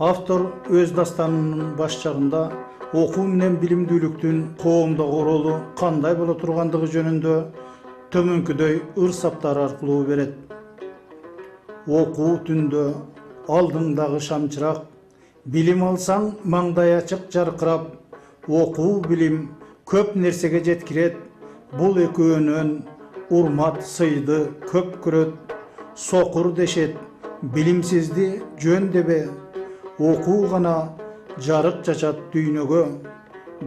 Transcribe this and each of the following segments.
Автор өз дастанынын баш жагында окуу менен билимдүүлүктүн коомдогу ролу кандай боло тургандыгы жөнүндө төмөнкүдөй ырсаптар аркылуу берет. Окуу түндө алдыңдагы шамчырак, билим алсаң маңдай ачык жаркырап, окуу билим көп нерсеге жеткирет. Бул экөөнөн урмат сыйды көп көрөт, сокур дешет, билимсизди жөн дебе. Окуу гана жарык чачат дүйнөгө,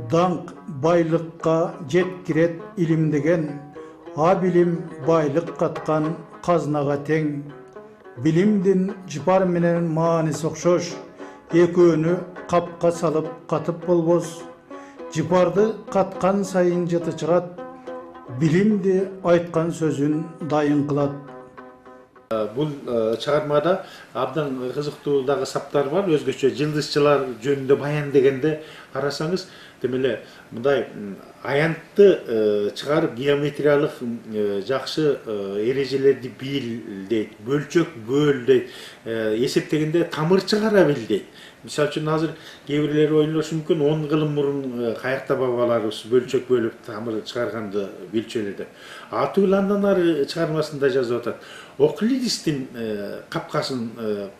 даңк байлыкка жеткирет илим деген, а билим байлык каткан казнага тең. Билимдин жыпар менен мааниси окшош, экөөнү капка салып катып болбос. Жыпарды каткан сайын жыты чыгат, билимди айткан сөзүн дайын кылат. Бул чыгармада абдан кызыктуу дагы саптар бар. Өзгөчө жылдызчылар жөнүндө баян дегенде карасаңыз, демеле мындай аянтты чыгарып геометриялык жакшы эрежелерди бил дейт, бөлчөк бөл дейт, эсептегенде тамыр чыгара бил дейт. Мисалы үчүн азыр кээ бирлер ойлошу мүмкүн 10 кылым мурун каякта бабаларыбыз бөлчөк бөлүп тамыр чыгарганды билчү эле деп. Атул андан ары чыгармасында жазып атат. Оклидистин капкасын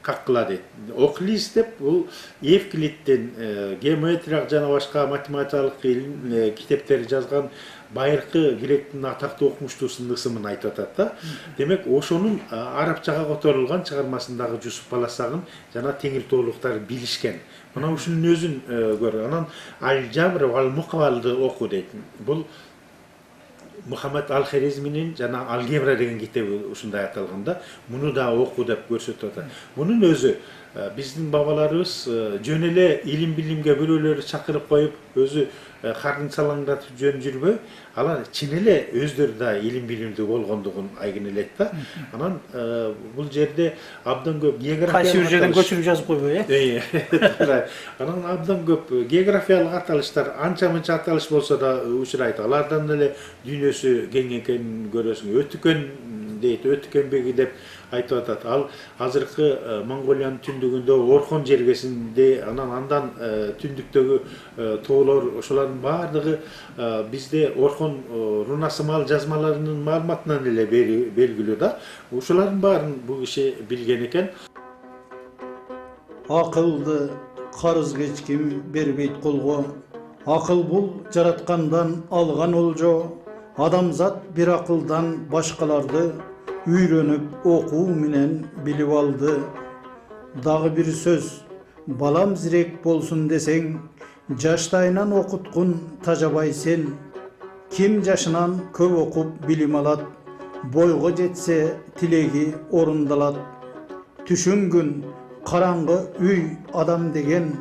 каккыла дейт. Оклидис деп бул Евклидтин геометриялык жана башка математикалык китептерди жазган байыркы гректин атактуу окумуштуусунун ысымын айтып атат да. Демек, ошонун арабчага которулган чыгармасындагы Жусуп Баласагын жана теңир тоолуктар билишкен. Мына ушунун өзүн көр. Анан Аль-Жабр вал Муквалды оку дейт. Бул Мухаммад Аль-Хорезминин жана Алгебра деген китеби ушундай аталган да. Муну да оку деп көрсөтүп атат. Мунун өзү биздин бабаларыбыз жөн эле илим билимге бирөөлөрдү чакырып коюп, өзү кардын салаңдатып жөн жүрбөй, алар чын эле өздөрү да илим билимдүү болгондугун айгинелейт да. Анан бул жерде абдан көп география Кайсы бир жерден көчүрүп жазып койбой, Анан абдан көп географиялык аталыштар, анча-мынча аталыш болсо да учурайт. Алардан эле дүйнөсү кең экенин көрөсүң. Өтүкөн дейт, өтүкөнбеги деп айтып атат. Ал азыркы Монголиянын түндүгүндө Орхон жергесинде, андан түндүктөгү тоолор, ошолордун баардыгы бизде Орхон рунасымал жазмаларынын маалыматынан эле белгилүү да. Ошолордун баарын бул киши билген экен. Акылды карыз кечким бербейт колго. Акыл бул жараткандан алган олжо. Адамзат бир акылдан башкаларды үйрөнүп окуу менен билип алды. Дагы бир сөз, балам зирек болсун десең, жаштайынан окуткун тажабай сен. Ким жашынан көп окуп билим алат, бойго жетсе тилеги орундалат. Түшүнгүн караңгы үй адам деген,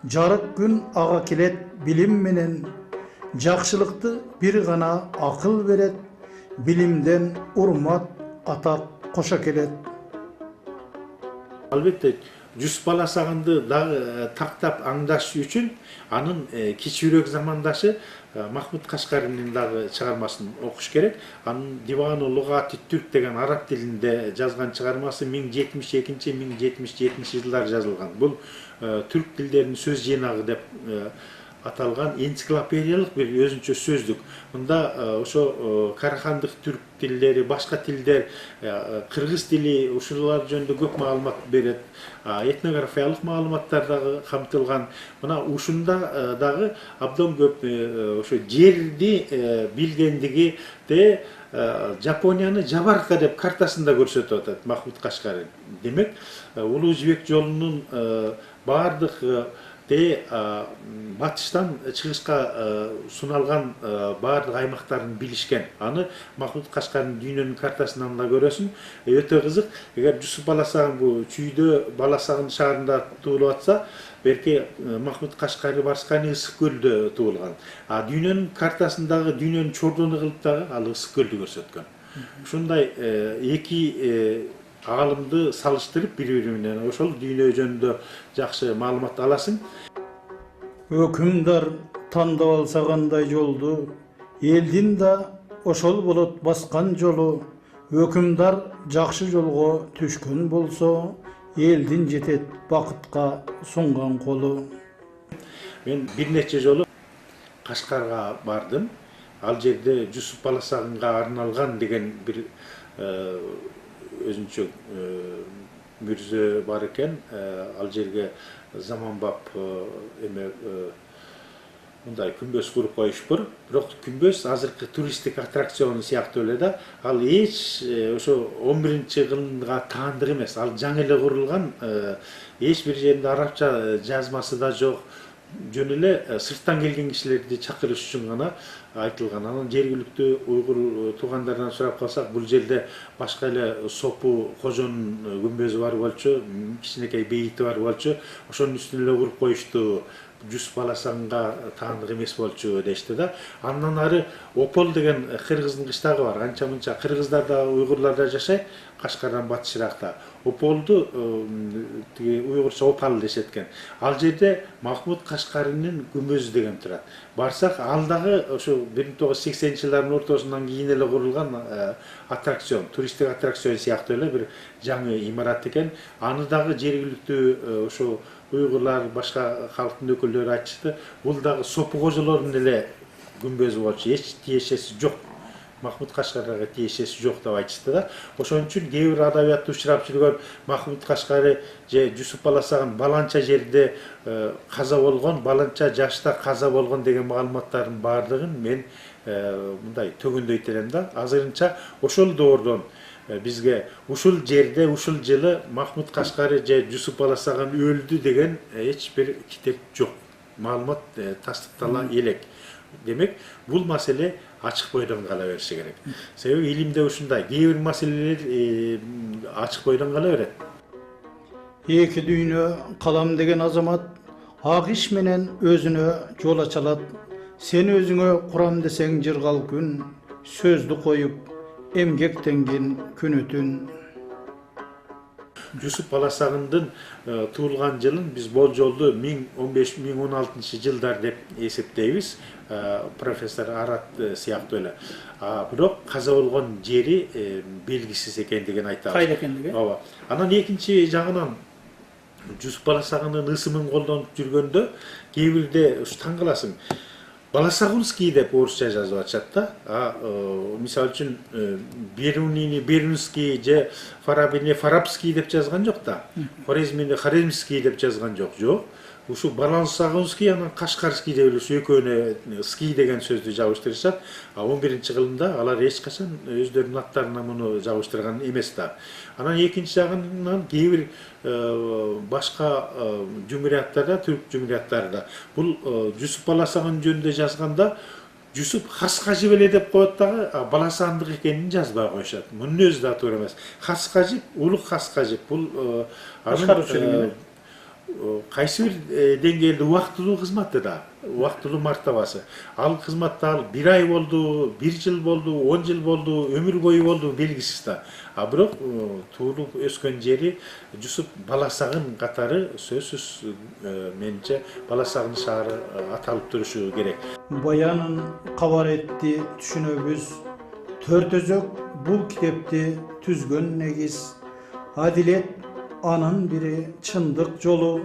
жарык күн ага келет билим менен. Жакшылыкты бир гана акыл берет, билимден урмат атак кошо келет. Албетте, Жусуп Баласагынды дагы тактап аңдаш үчүн анын кичүүрөөк замандашы Махмуд Кашкаринин дагы чыгармасын окуш керек. Анын Дивану Лугати Түрк деген араб тилинде жазган чыгармасы 1072-1077 жылдары жазылган. Бул түрк тилдеринин сөз жыйнагы деп аталган энциклопедиялык бир өзүнчө сөздүк. Мында ошо карахандык түрк тилдери, башка тилдер, кыргыз тили ушулар жөнүндө көп маалымат берет. Этнографиялык маалыматтар дагы камтылган. Мына ушунда дагы абдан көп ошо жерди билгендиги де Жапонияны Жабарка деп картасында көрсөтүп атат Махмуд Кашкарин. Демек, Улуу Жибек жолунун баардык батыштан чыгышка суналган баардык аймактарын билишкен. Аны Махмуд Кашкаринин дүйнөнүн картасынан да көрөсүң. Өтө кызык. Эгер Жусуп Баласагын бул чүйдө Баласагын шаарында туулуп атса, берки Махмуд Кашкари Барскани Ысык көлдө туулган. Дүйнөнүн картасындагы дүйнөнүн чордону кылып дагы ал Ысык көлдү көрсөткөн. Ушундай эки аалымды салыштырып бири-бири менен ошол дүйнө жөнүндө жакшы маалымат аласың. Өкүмдар тандап алса кандай жолду, элдин да ошол болот баскан жолу. Өкүмдар жакшы жолго түшкөн болсо, Elдin jetet bakıtqa sungan kolu. Men bir neçe jolu Кашкарга бардым. Ал жерде Жусуп Баласагынга арналган деген bir өзүнчө мүрзө бар экен. Ал жерге заманбап эме мындай күмбөз куруп коюшпур. Бирок күмбөз азыркы туристтик аттракцион сыяктуу эле да. Ал эч ошо 11-кылымга таандык эмес. Ал жаңы эле курулган, эч бир жеринде арабча жазмасы да жок. Жөн эле сырттан келген кишилерди чакырыш үчүн гана айтылган. Анан жергиликтүү уйгур туугандардан сурап калсак, бул жерде башка эле Сопу Кожонун күмбөзү бар болчу, кичинекей бейити бар болчу. Ошонун үстүнө эле куруп коюшту. Жусуп Баласагынга таандык эмес болчу дешти да. Андан ары Опол деген кыргыздын кыштагы бар. Анча мынча кыргыздар да уйгурлар да жашайт. Кашкардан батышыракта. Ополду уйгурча Опал дешет экен. Ал жерде Махмуд Кашкаринин күмбөзү деген турат. Барсак, ал дагы ошо 1980-жылдардын ортосунан кийин эле курулган аттракцион, туристтик аттракцион сыяктуу эле бир жаңы имарат экен. Аны дагы жергиликтүү ошо уйгурлар, башка калктын өкүлдөрү айтышты. Бул дагы Сопу кожолордун эле күмбөзү болчу, эч тиешеси жок. Махмуд Кашкарга тиешеси жок деп айтышты да. Ошон үчүн кээ бир адабиятта учурап жүргөн Махмуд Кашкари же Жусуп Баласагын баланча жерде каза болгон, баланча жашта каза болгон деген маалыматтардын баардыгын мен мындай төгүндөйт элем да. Азырынча ошол доордон бизге ушул жерде ушул жылы Махмуд Кашкари же Жусуп Баласагын өлдү деген эч бир китеп жок. Маалымат тастыктала элек. Демек, бул маселе ачык бойдон кала бериши керек. Себеби илимде ушундай, кээ бир маселелер ачык бойдон кала берет. Эки дүйнө калам деген азамат ак иш менен өзүнө жол ачалат. Сен өзүңө курам десең жыргал күн, сөздү коюп эмгектенген күн өтүн. Жусуп Баласагындын туулган жылын биз болжолду 1015-1016 жылдар деп эсептейбиз. Профессор Арат сыяктуу эле. Бирок каза болгон жери белгисиз экендигин айтабыз. Кайда экендиги? Ооба. Анан экинчи жагынан Жусуп Баласагынын ысымын колдонуп жүргөндө кээ бирде ушу таң каласың. Баласагунский деп орусча жазып атышат да. Мисалы үчүн Берунини Берунский же Фарабини Фарабский деп жазган жок да. Хорезмини Хорезмский деп жазган жок. Жок. Ушу Баласагунский анан Кашкарский деп эле экөөнө ский деген сөздү жабыштырышат. 11-кылымда алар эч качан өздөрүнүн аттарына муну жабыштырган эмес да. Анан экинчи жагынан кээ бир башка жумурияттарда, түрк жумурияттарда бул Жусуп Баласагын жөнүндө жазганда Жусуп Хаскажип эле деп коет дагы, Баласагындык экенин жазбай коюшат. Мунун өзү да туура эмес. Хаскажип, улук Хаскажип бул кайсы бир деңгээлде убактылуу кызматы да, убактылуу мартабасы. Ал кызматта ал 1 ай болду, 1 жыл болду, 10 жыл болду, өмүр бою болду белгисиз да. Бирок туулуп өскөн жери Жусуп Баласагын катары сөзсүз менче Баласагын шаары аталып турушу керек. Баянын кабар этти түшүнөбүз. Төртөзөк бул китепти түзгөн негиз. Адилет анын бири чындык жолу,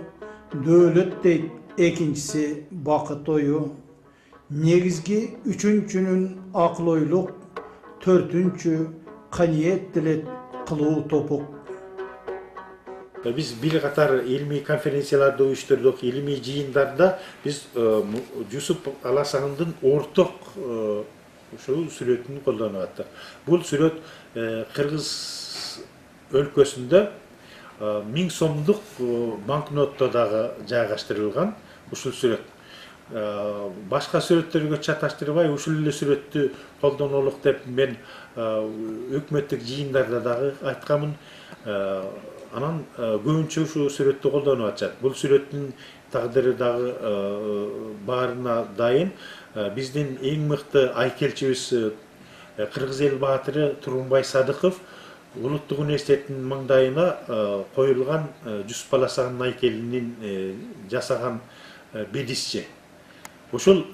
дөөлөт дейт экинчиси бакыт ою. Негизги үчүнчүнүн акыл ойлук, төртүнчү каниет дилет кылуу топук. Биз бир катар илмий конференцияларды уюштурдук, илмий жыйындарда биз Жусуп Баласагындын орток ушул сүрөтүн колдонуп аттык. Бул сүрөт Кыргыз өлкөсүндө 1000 сомдук банкнотто дагы жайгаштырылган ушул сүрөт. Башка сүрөттөргө чаташтырбай ушул эле сүрөттү колдонолук деп мен өкмөттүк жыйындарда дагы айтканмын. Анан көбүнчө ушул сүрөттү колдонуп атышат. Бул сүрөттүн тагдыры дагы баарына дайын. Биздин эң мыкты айкелчибиз Кыргыз эл баатыры Турунбай Садыков Улуттук университеттин маңдайына коюлган Жусуп Баласагынын айкелинин жасаган бедисчи. Ушул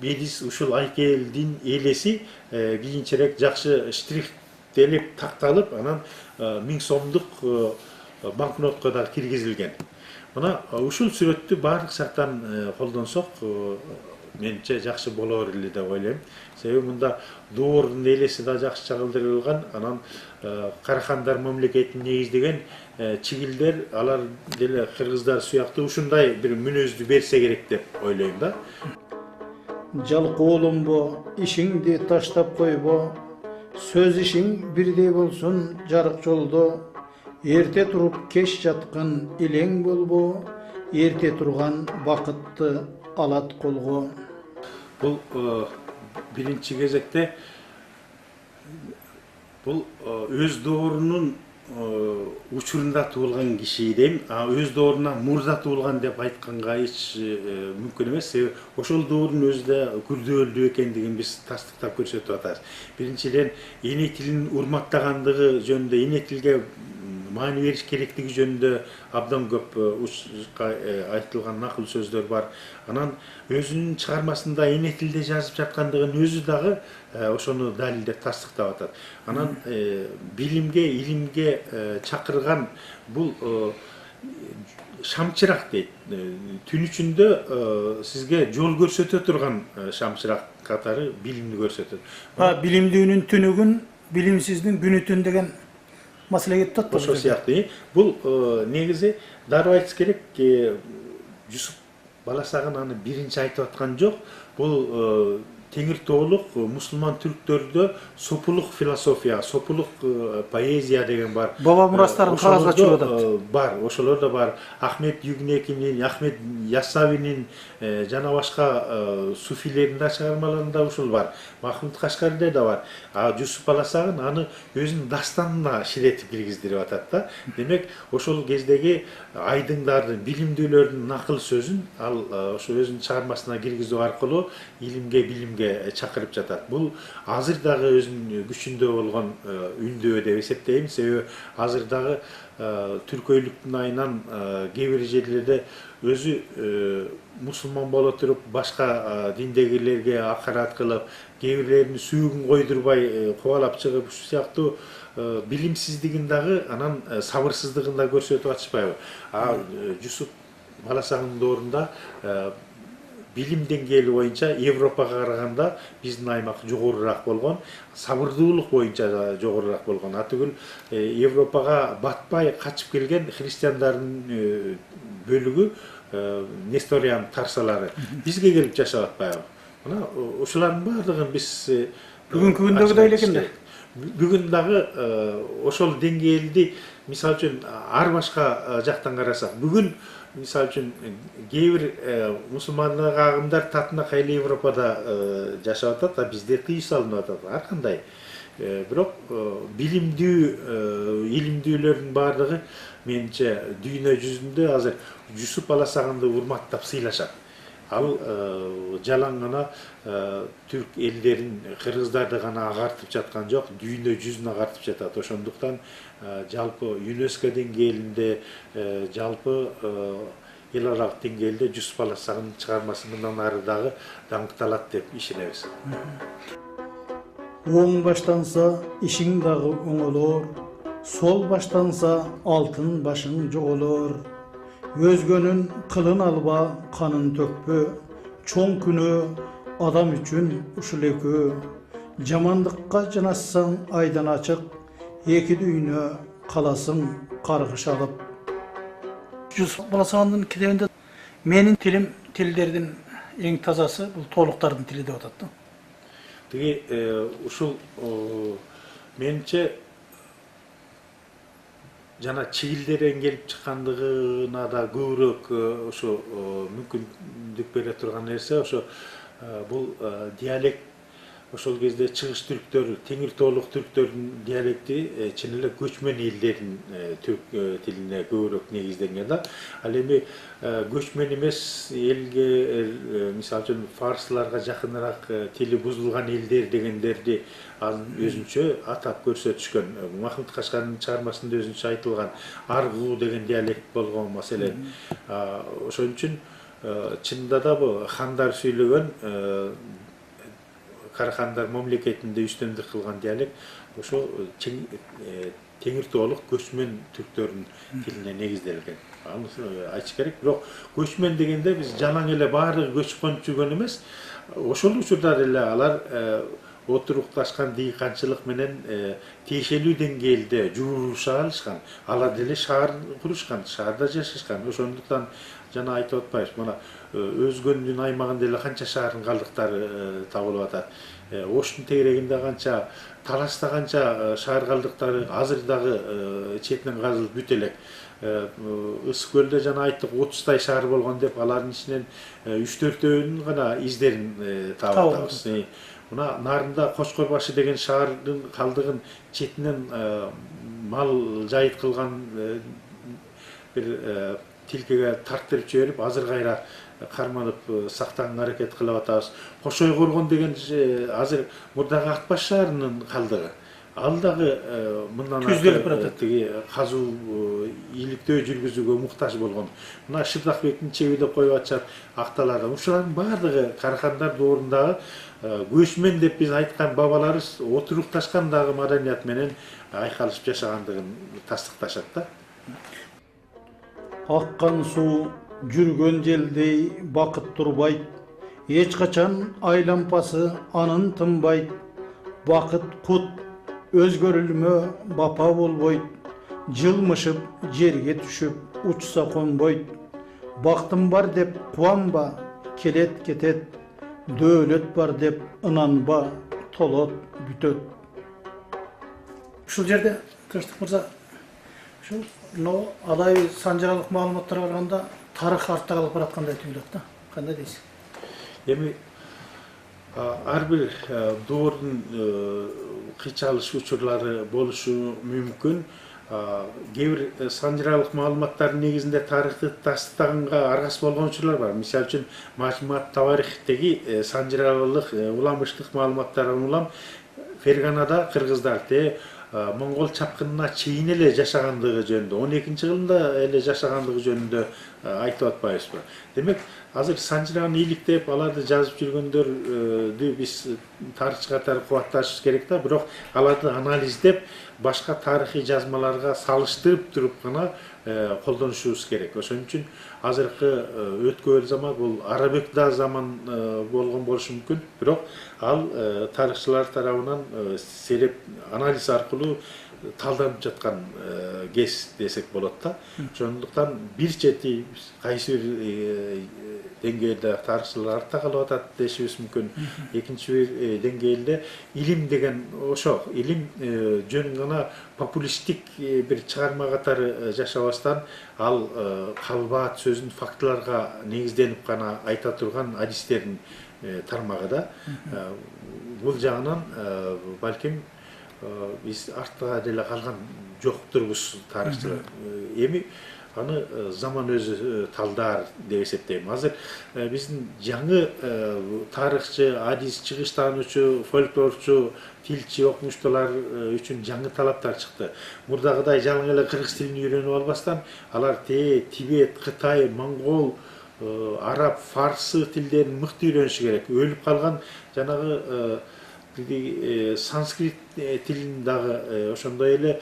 бедис, ушул айкелдин элеси кийинчерээк жакшы штрихтелип такталып, анан 1000 сомдук банкнотко да киргизилген. Мына ушул сүрөттү баардык жактан колдонсок, менче жакшы болор эле деп ойлойм. Себеби мында доордун элеси да жакшы чагылдырылган, анан Карахандар мамлекетин негиздеген чигилдер, алар деле кыргыздар сыяктуу ушундай бир мүнөздү берсе керек деп ойлойм да. Жалкы оолумбу, ишиңди таштап койбо, сөз ишиң бирдей болсун жарык жолдо. Эрте туруп кеч жаткан илең болбо, эрте турган бакытты алат колго. Бул биринчи кезекте бул өз доорунун учурунда туулган киши дейм, өз доорунан мурда туулган деп айтканга эч мүмкүн эмес. Себеби ошол доордун өзү да күрдөөлүү экендигин биз тастыктап көрсөтүп атабыз. Биринчиден, эне тилин урматтагандыгы жөнүндө, эне тилге маани бериш керектиги жөнүндө абдан көп айтылган накыл сөздөр бар. Анан өзүнүн чыгармасында эне тилде жазып жаткандыгын өзү дагы ошону далилдеп тастыктап атат. Анан билимге, илимге чакырган бул шамчырак дейт. Түн ичинде сизге жол көрсөтө турган шамчырак катары билимди көрсөтөт. Билимдүүнүн түнүгүн, билимсиздин күнүтүн деген маселеге тот. Ошол сыяктуу. Бул негизи дароо айтыш керек, Жусуп Баласагын аны биринчи айтып аткан жок. Бул Теңир Тоолук мусулман түрктөрдө сопулук философия, сопулук поэзия деген бар. Баба мурастарын кагазга чыгып атат. Бар, ошолор да бар. Ахмет Югнекинин, Ахмет Яссавинин жана башка суфилердин да чыгармаларында ушул бар. Махмуд Кашкариде да бар. Жусуп Баласагын аны өзүнүн дастанына ширетип киргиздирип атат да. Демек, ошол кездеги айдыңдардын, билимдүүлөрдүн накыл сөзүн ал ошо өзүнүн чыгармасына киргизүү аркылуу илимге, билимге чакырып жатат. Бул азыр дагы өзүнүн күчүндө болгон үндөө деп эсептейм. Себеби азыр дагы түркөйлүктүн айынан кээ бир жерлерде өзү мусулман боло туруп башка диндегилерге акарат кылып, кээ бирлеринин сүйүгүн койдурбай кубалап чыгып, ушул сыяктуу билимсиздигин дагы, анан сабырсыздыгын да көрсөтүп атышпайбы? Жусуп Баласагын доорунда билим деңгээли боюнча Европага караганда биздин аймак жогорураак болгон, сабырдуулук боюнча да жогорураак болгон. Атүгүл Европага батпай качып келген христиандардын бөлүгү, Несториан тарсалары бизге келип жашап атпайбы? Мына ушулардын баардыгын биз Бүгүнкү күндөгүдөй эле экен да. Бүгүн дагы ошол деңгээлди, мисалы үчүн ар башка жактан карасак, бүгүн мисалы үчүн кээ бир мусулмандык агымдар татынак эле Европада жашап атат, бизде тыюу салынып атат. Ар кандай. Бирок билимдүү, илимдүүлөрдүн баардыгы менимче дүйнө жүзүндө азыр Жусуп Баласагынды урматтап сыйлашат. Ал жалаң гана түрк элдерин, кыргыздарды гана агартып жаткан жок, дүйнө жүзүн агартып жатат. Ошондуктан жалпы ЮНЕСКО деңгээлинде, жалпы эл аралык деңгээлде Жусуп Баласагынын чыгармасы мындан ары дагы даңкталат деп ишенебиз. Оң баштанса ишиң дагы оңолор, сол баштанса алтын башың жоголор. Өзгөнүн кылын алба, канын төкпө, чоң күнөө адам үчүн ушул экөө. Жамандыкка жанассаң айдан ачык, эки дүйнө каласың каргыш алып. Жусуп Баласагындын китебинде менин тилим тилдердин эң тазасы, бул тоолуктардын тили деп атат да. Тиги ушул менимче жана чигилдерден келип чыккандыгына да көбүрөөк ошо мүмкүндүк бере турган нерсе, ошо бул диалект. Ошол кезде чыгыш түрктөр, Теңир Тоолук түрктөрдүн диалекти чын эле көчмөн элдердин түрк тилине көбүрөөк негизденген да. Ал эми көчмөн эмес элге, мисалы үчүн фарсларга жакыныраак тили бузулган элдер дегендерди өзүнчө атап көрсөтүшкөн. Махмуд Кашкаринин чыгармасында өзүнчө айтылган аргуу деген диалект болгон маселен. Ошон үчүн чынында да бул хандар сүйлөгөн, Карахандар мамлекетинде үстөмдүк кылган диалект ошо Теңиртоолук көчмөн түрктөрдүн тилине негизделген. Аны айтыш керек. Бирок көчмөн дегенде биз жалаң эле баардыгы көчүп конуп жүргөн эмес. Ошол учурда эле алар отурукташкан дыйканчылык менен тиешелүү деңгээлде жууруша алышкан. Алар деле шаар курушкан, шаарда жашашкан. Ошондуктан жана айтып атпайбыз, мына өзгөнүн аймагында эле канча шаардын калдыктары табылып атат. Оштун тегерегинде канча, Таласта канча шаар калдыктары азыр дагы четинен казылып бүт элек. Ысык көлдө жана айттык 30 шаар болгон деп, алардын ичинен 3-4 гана издерин таап атабыз. Мына нарында Кочкор башы деген шаардын калдыгын четинен мал жайыт кылган бир тилкеге тарттырып жиберип, азыр кайра карманып сактаганга аракет кылып атабыз. Кошой Коргон деген азыр мурдагы Акбаш шаарынын калдыгы. Ал дагы мындан түзөлүп баратат. Тиги казуу ийгиликтөө жүргүзүүгө муктаж болгон. Мына Шырдакбектин чеби деп коюп атышат Акталарда. Ушулардын баардыгы Карахандар доорундагы көчмөн деп биз айткан бабаларыбыз отурукташкан дагы маданият менен айкалышып жашагандыгын тастыкташат да. Аккан суу жүргөн желдей бакыт турбайт, эч качан айлампасы анын тынбайт. Бакыт кут өзгөрүлмө бапа болбойт, жылмышып жерге түшүп учса конбойт. Бактым бар деп кубанба, келет кетет, дөөлөт бар деп ынанба, толот бүтөт. Ушул жерде Тынчтык мырза, ушул адай санжаралык маалыматтарга караганда тарых артта калып бараткандай түйүлөт да. Кандай дейсиз? Эми ар бир доордун кыйчалыш учурлары болушу мүмкүн. Кээ бир санжаралык маалыматтардын негизинде тарыхты тастыктаганга аргасы болгон учурлар бар. Мисалы үчүн Мажмуат Таварихтеги санжаралык уламыштык маалыматтардан улам Ферганада кыргыздар Монгол чапкынына чейин эле жашагандыгы жөнүндө, 12-жылында эле жашагандыгы жөнүндө айтып атпайбызбы? Демек, азыр санжыраны ийгиликтеп, аларды жазып жүргөндөрдү биз тарыхчы катары кубатташыбыз керек да, бирок аларды анализдеп, башка тарыхый жазмаларга салыштырып туруп гана колдонушубуз керек. Ошон үчүн азыркы өткөн заман бул Арабек да заман болгон болушу мүмкүн, бирок ал тарыхчылар тарабынан сереп анализ аркылуу талданып жаткан кез десек болот да. Ошондуктан бир чети кайсы бир деңгээлде тарыхчылар артта калып атат дешибиз мүмкүн. Экинчи бир деңгээлде илим деген ошо, илим жөн гана популисттик бир чыгарма катары жашабастан, ал калбаат сөзүн фактыларга негизденип гана айта турган адистердин тармагы да. Бул жагынан балким биз артта деле калган жоктурбуз тарыхчылар. Эми аны заман өзү талдаар деп эсептейм. Азыр биздин жаңы тарыхчы, адис, чыгыштануучу, фольклорчу, тилчи, окумуштуулар үчүн жаңы талаптар чыкты. Мурдагыдай жалаң эле кыргыз тилин үйрөнүп албастан, алар Тибет, Кытай, Монгол, араб, фарсы тилдерин мыкты үйрөнүшү керек. Өлүп калган жанагы санскрит тилин дагы ошондой эле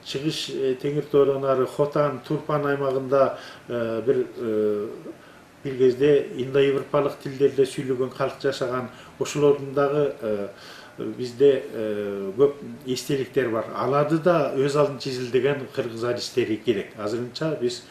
чыгыш Теңиртоодон ары Хотан, Турпан аймагында бир кезде индоевропалык тилдерде сүйлөгөн калк жашаган, ошолордун дагы бизде көп эстеликтер бар. Аларды да өз алдын чизилдеген кыргыз адистери керек. Азырынча биз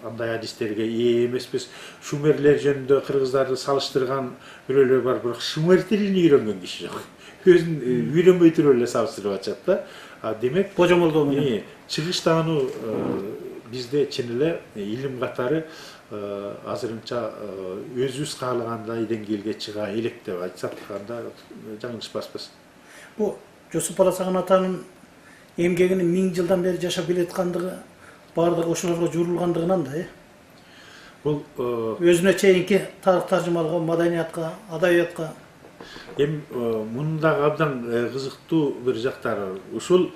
андай адистерге ээ эмеспиз. Шумерлер жөнүндө кыргыздарды салыштырган бирөөлөр бар, бирок шумер тилин үйрөнгөн киши жок. Өзүн үйрөнбөй туруп эле салыштырып атышат да. Демек, Божомолдоо менен чыгыштануу бизде чын эле илим катары азырынча өзүбүз каалагандай деңгээлге чыга элек деп айтсак анда жаңылышпаспыз. бул Жосуп Баласаган атанын эмгегинин 1000 жылдан бери жашап келаткандыгы бардыгы ошолорго журулгандыгынан да, Бул өзүнө чейинки тарых таржымалга, маданиятка, адабиятка мунун дагы абдан кызыктуу бир жактары. Ушул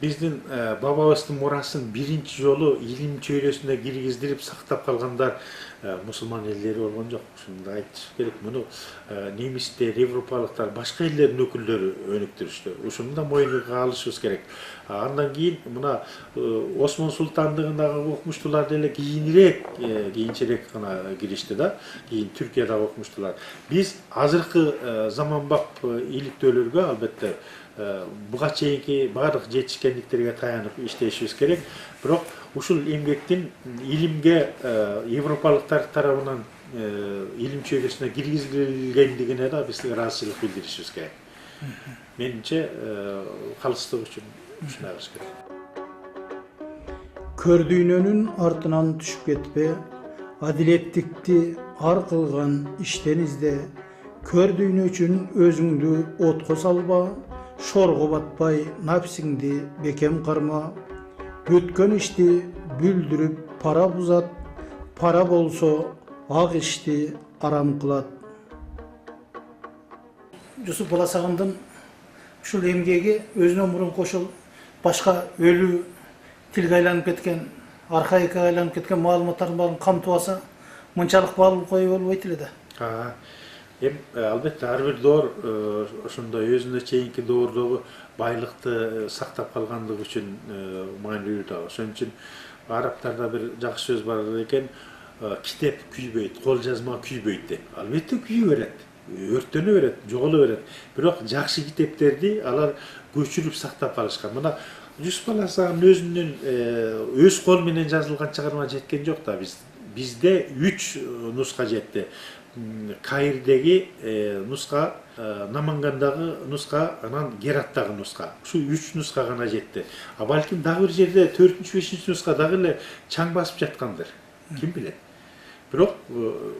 биздин бабабыздын мурасын биринчи жолу илим чөйрөсүнө киргиздирип сактап калгандар мусулман элдери болгон жок. Ушуну айтыш керек. Муну немистер, европалыктар, башка элдердин өкүлдөрү өнүктүрүштү. Ушуну да мойнуга алышыбыз керек. Андан кийин мына Осман султандыгындагы окумуштуулар деле кийинчерээк гана киришти да. Кийин Түркиядагы окумуштуулар. Биз азыркы заманбап иликтөөлөргө албетте буга чейинки баардык жетишкендиктерге таянып иштешибиз керек. Бирок ушул эмгектин илимге европалыктар тарабынан илим чөйрөсүнө киргизилгендигине да биз ыраазычылык билдиришибиз керек. Менимче калыстык үчүн ушундай кылыш керек. Kör düýnönün artынан düşüp ketpe, adiletlikti ar kılgan işten izde, kör düýnö üçün özüňdi otga salba, şorgo batpay napsingdi bekem karma, ötken işti büldürüp para buzat, para bolso ak işti aram kılat. Yusuf Balasagandın uşul emgegi özüne murun koşul başka ölü tilge aylanıp ketken, arkaika aylanıp ketken malumattardын bарын камтып алса, мынчалык баалуу коюп болбойт эле да. Албетте ар бир доор ошондой өзүнө чейинки доордогу байлыкты сактап калгандыгы үчүн маанилүү да. Ошон үчүн арабтарда бир жакшы сөз бар экен, китеп күйбөйт, кол жазма күйбөйт деп. Албетте күйүп берет, өрттөнө берет, жоголо берет. Бирок жакшы китептерди алар көчүрүп сактап калышкан. Мына Жүсүп Баласагандын өзүнүн өз кол менен жазылган чыгарма жеткен жок да. Бизде 3 нуска жетти. Каирдеги нуска, Намангандагы нуска, анан Гераттагы нуска. Ушу 3 нуска гана жетти. А балким дагы бир жерде 4-5 нуска дагы эле чаң басып жаткандыр. Ким билет. Бирок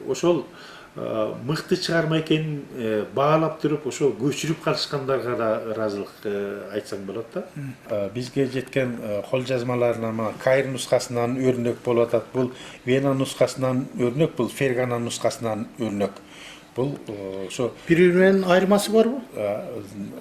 ошол мыкты чыгарма экенин баалап туруп ошо көчүрүп калышкандарга да ыраазылык айтсаң болот да. Бизге жеткен кол жазмаларынан Каир нускасынан өрнөк болуп атат. Бул Вена нускасынан өрнөк, бул Фергана нускасынан өрнөк. Бул ошо Бири-бири менен айырмасы барбы?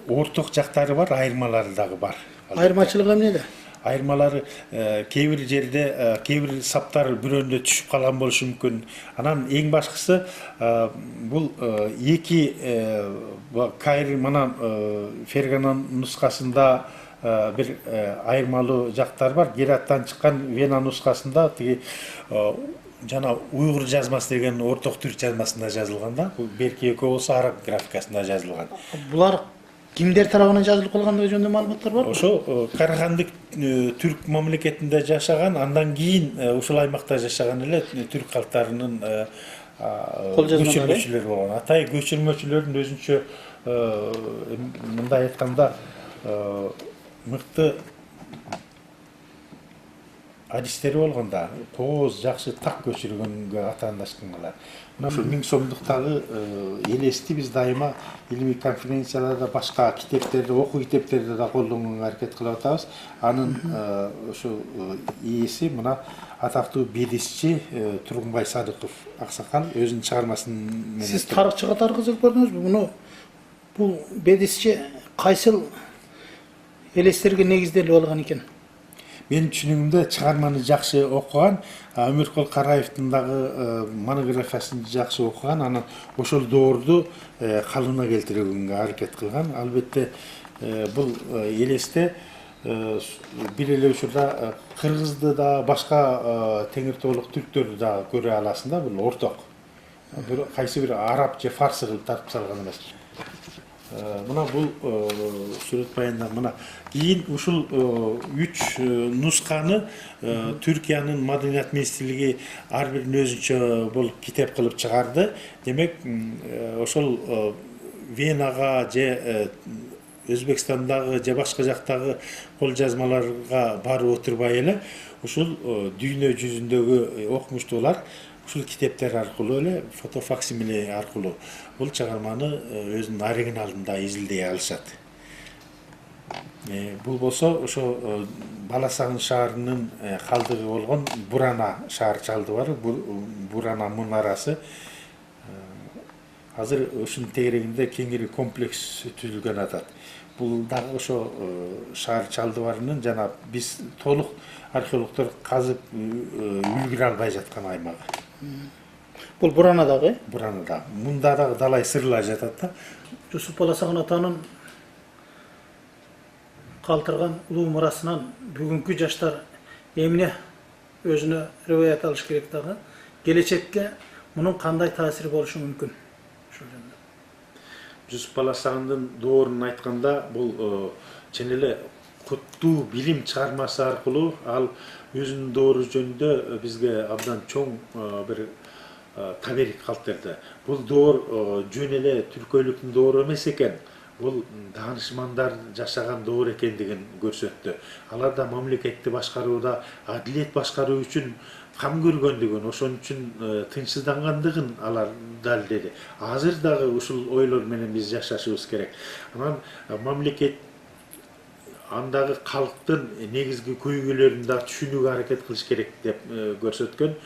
Орток жактары бар, айырмалары дагы бар. Айырмачылыгы эмнеде? Айырмалары кээ бир жерде кээ бир саптар бирөөнүндө түшүп калган болушу мүмкүн. Анан эң башкысы бул эки Каир менен Фергана нускасында бир айырмалуу жактар бар. Гераттан чыккан Вена нускасында тиги жана уйгур жазмасы деген орток түрк жазмасында жазылган да. Бул берки экөө болсо араб графикасында жазылган. Булар кимдер тарабынан жазылып калгандыгы жөнүндө маалыматтар барбы? Ошо Карахандык түрк мамлекетинде жашаган, андан кийин ушул аймакта жашаган эле түрк калктарынын көчүрмөчүлөрү болгон. Атай көчүрмөчүлөрдүн өзүнчө мындай айтканда мыкты адистери болгон да. Тооз жакшы так көчүргөнгө атаандашкандар. Ошо 1000 сомдуктагы элести биз дайыма илимий конференцияларда башка китептерди, окуу китептерди да колдонууга аракет кылып атабыз. Анын ошо ээси мына атактуу бедисчи Тургунбай Садыков аксакал өзүнүн чыгармасын менен. Сиз тарыхчы катары кызыгып көрдүңүзбү? Муну бул бедисчи кайсыл элестерге негизделип алган экен? Мен түшүнүгүмдө чыгарманы жакшы окуган, Өмүркөл Караевдин дагы монографиясын жакшы окуган, анан ошол доорду калыбына келтирүүгө аракет кылган. Албетте бул элесте бир эле учурда кыргызды да башка теңир тоолук түрктөрдү да көрө аласың да, бул орток. Кайсы бир араб же фарсы кылып тартып салган эмес. Мына бул сүрөт баянда мына кийин ушул 3 нусканы Түркиянын маданият министрлиги ар бирин өзүнчө болуп китеп кылып чыгарды. Демек ошол Венага же Өзбекстандагы же башка жактагы кол жазмаларга барып отурбай эле ушул дүйнө жүзүндөгү окумуштуулар ушул китептер аркылуу эле фотофаксимиле аркылуу бул чыгарманы өзүнүн оригиналында изилдей алышат. Бул болсо ошо Баласагын шаарынын калдыгы болгон Бурана шаар чалды бар, Бурана мунарасы. Азыр ушунун тегерегинде кеңири комплекс түзүлгөн атат. бул дагы ошо шаар чалдыбарынын жана биз толук археологдор казып үлгүрө албай жаткан аймагы. Бул Буранадагы. Буранада. Мында дагы далай сырлар жатат да. Жусуп Баласагын атанын калтырган улуу мурасынан бүгүнкү жаштар эмне өзүнө рываят алыш керек дагы? Келечекке мунун кандай таасири болушу мүмкүн? Ошол жөнүндө. Жусуп Баласагындын доорун айтканда бул чын эле куттуу билим чыгармасы аркылуу ал өзүнүн доору жөнүндө бизге абдан чоң бир таберик калтырды. Бул доор жөн эле түркөйлүктүн доору эмес экен. Бул даанышмандар жашаган доор экендигин көрсөттү. Алар да мамлекетти башкарууда, адилет башкаруу үчүн кам көргөндүгүн, ошон үчүн тынчсыздангандыгын алар далилдеди. Азыр дагы ушул ойлор менен биз жашашыбыз керек. Анан мамлекет андагы калктын негизги көйгөйлөрүн да түшүнүүгө аракет кылыш керек деп көрсөткөн.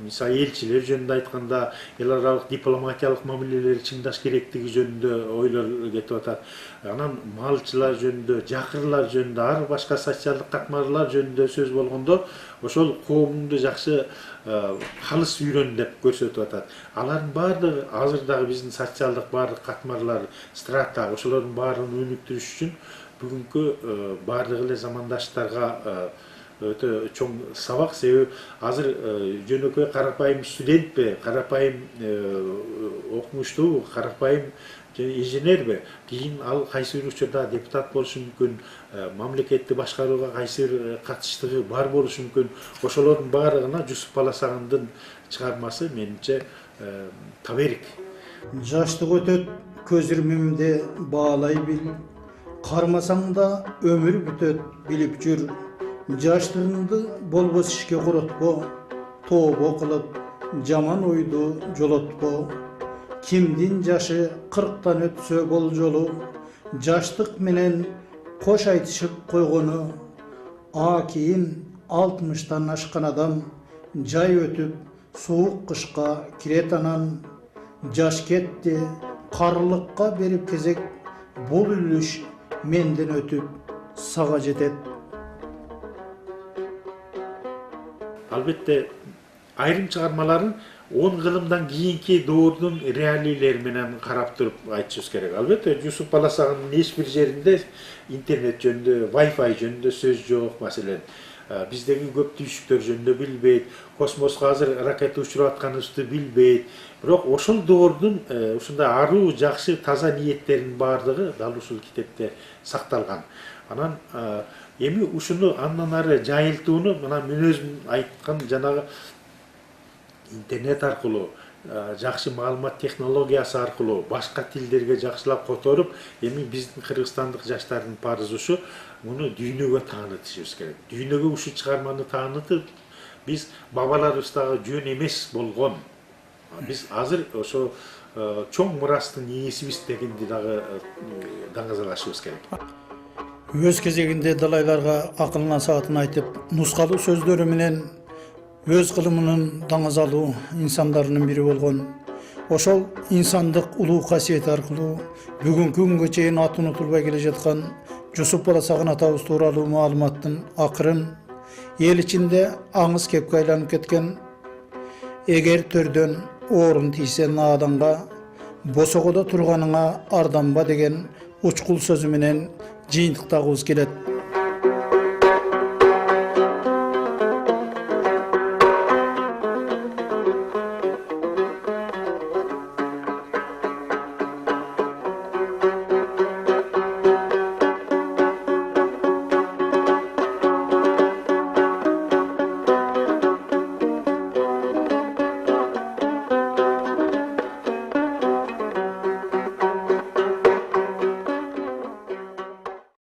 Мисалы элчилер жөнүндө айтканда, эл аралык дипломатиялык мамилелерди чыңдаш керектиги жөнүндө ойлор кетип атат. Анан малчылар жөнүндө, жакырлар жөнүндө, ар башка социалдык катмарлар жөнүндө сөз болгондо, ошол коомду жакшы калыс үйрөн деп көрсөтүп атат. Алардын баардыгы азыр дагы биздин социалдык баардык катмарлар, страта, ошолордун баарын өнүктүрүш үчүн бүгүнкү баардык эле замандаштарга өтө чоң сабак. Себеби азыр жөнөкөй карапайым студентпи, карапайым окумуштуу, карапайым инженерби, кийин ал кайсы бир учурда депутат болушу мүмкүн, мамлекетти башкарууга кайсы бир катыштыгы бар болушу мүмкүн. Ошолордун баарыгына Жусуп Баласагындын чыгармасы менимче таберик. Жаштык өтөт көз ирмимди баалай бил. Кармасаң да өмүр бүтөт билип жүр. Жаштыгыңды болбос ишке коротпо, тообо кылып жаман ойду жолотпо. Кимдин жашы 40тан өтсө болжолу, жаштык менен кош айтышып койгону. Кийин 60тан ашкан адам жай өтүп суук кышка кирет анан. Жаш кетти, карлыкка берип кезек, бул үлүш менден өтүп сага жетет. Албетте айрым чыгармаларын 10 кылымдан кийинки доордун реалийлери менен карап туруп айтышыбыз керек. Албетте Жусуп Баласагындын эч бир жеринде интернет жөнүндө, Wi-Fi жөнүндө сөз жок. Маселен, биздеги көп түйшүктөр жөнүндө билбейт, космоско азыр ракета учуруп атканыбызды билбейт. Бирок ошол доордун ушундай аруу, жакшы, таза ниеттеринин баардыгы дал ушул китепте сакталган. Анан эми ушуну андан ары жайылтууну мына мен өзүм айткан жанагы интернет аркылуу, жакшы маалымат технологиясы аркылуу башка тилдерге жакшылап которуп, эми биздин кыргызстандык жаштардын парызы ушу муну дүйнөгө таанытышыбыз керек. Дүйнөгө ушул чыгарманы таанытып, биз бабаларыбыздагы жөн эмес болгон, биз азыр ошо чоң мурастын ээсибиз дегенди дагы даңазалашыбыз керек. Өз кезегинде далайларга акылына саатын айтып, нускалуу сөздөрү менен өз кылымынын даңазалуу инсандарынын бири болгон. Ошол инсандык улуу касиети аркылуу бүгүнкү күнгө чейин аты унутулбай келе жаткан Жусуп Баласагын атабыз тууралуу маалыматтын акырын эл ичинде аңыз кепке айланып кеткен эгер төрдөн орун тийсе нааданга, босогодо турганыңа арданба деген учкул сөзү менен жыйынтыктагыбыз келет.